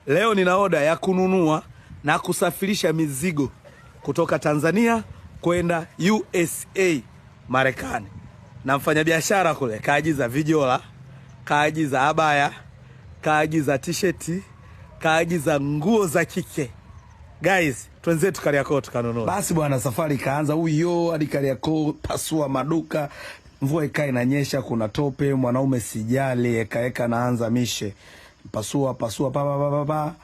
Leo nina oda ya kununua na kusafirisha mizigo kutoka Tanzania kwenda USA Marekani. Na mfanyabiashara kule kaagiza vijola, kaagiza abaya, kaagiza t-shirt, kaagiza nguo za kike. Guys, twenzetu Kariakoo tukanunua. Basi bwana, safari kaanza huyo hadi Kariakoo, pasua maduka. Mvua ikaa inanyesha, kuna tope, mwanaume sijali, ekaeka naanza mishe. Pasua pa.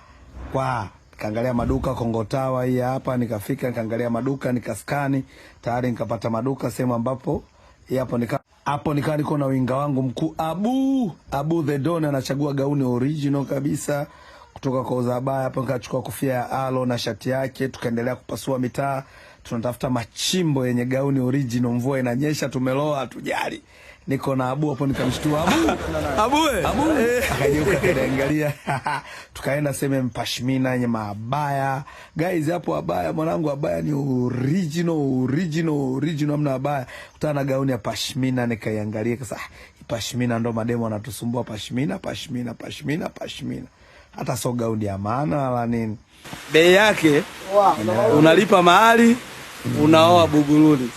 Kwa kaangalia maduka Kongotawa hii hapa, nikafika nikaangalia maduka, nikaskani, tayari nikapata maduka sehemu ambapo hapo niko na winga wangu mkuu Abu the Don, anachagua gauni original kabisa kutoka kwa Uzabaya. Hapo nikachukua kofia ya alo na shati yake, tukaendelea kupasua mitaa, tunatafuta machimbo yenye gauni original. Mvua inanyesha, tumeloa, hatujali. Niko na Abu hapo, nikamshtua Abu. Akageuka kaangalia. Tukaenda sema pashmina yenye mabaya. Guys, hapo abaya mwanangu, abaya ni original, amna abaya. Kutana gauni ya pashmina, nikaiangalia kasa pashmina ndo mademo wanatusumbua, pashmina. Hata so gauni ya maana wala nini. Bei yake unalipa mahali, unaoa Buguruni.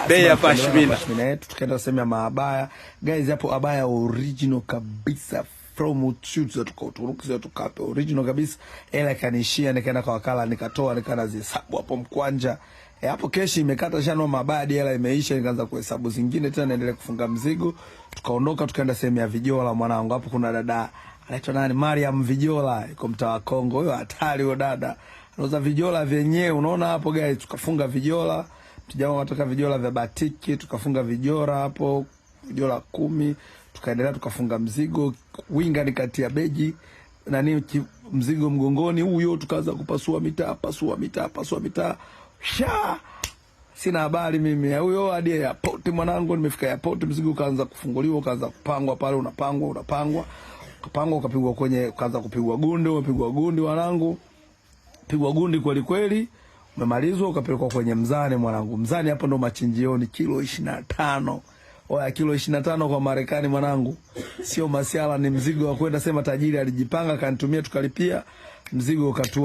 Bei ya pashmina yetu. Tukaenda sehemu ya maabaya. Guys, hapo abaya original kabisa from shoots za Uturuki, tukape original kabisa. Ela kanishia, nikaenda kwa wakala, nikatoa, nikanazihesabu hapo mkwanja. Hapo keshi imekata shano mabaya, hela imeisha, nikaanza kuhesabu zingine tena, naendelea kufunga mzigo. Tukaondoka tukaenda sehemu ya vijola mwanangu. Hapo kuna dada anaitwa nani, Mariam Vijola, yuko mtaa wa Kongo. Huyo hatari huyo dada, anauza vijola vyenyewe, unaona hapo guys. Tukafunga vijola, tujamaa watoka vijola vya batiki, tukafunga vijora hapo, vijola 10. Tukaendelea tukafunga mzigo, winga nikatia begi nani mzigo mgongoni huyo, tukaanza kupasua mitaa. Sina habari mimi huyo hadi airport mwanangu. Nimefika airport, mzigo ukaanza kufunguliwa, ukaanza kupangwa pale, unapangwa ukapigwa kwenye, ukaanza kupigwa gundi, umepigwa gundi mwanangu, pigwa gundi kweli, umemalizwa, ukapelekwa kwenye mzani mwanangu. Mzani hapo ndo machinjioni, kilo 25. Oya, kilo 25 kwa Marekani mwanangu sio masiala, ni mzigo wa kwenda sema tajiri alijipanga kanitumia, tukalipia mzigo ukatua.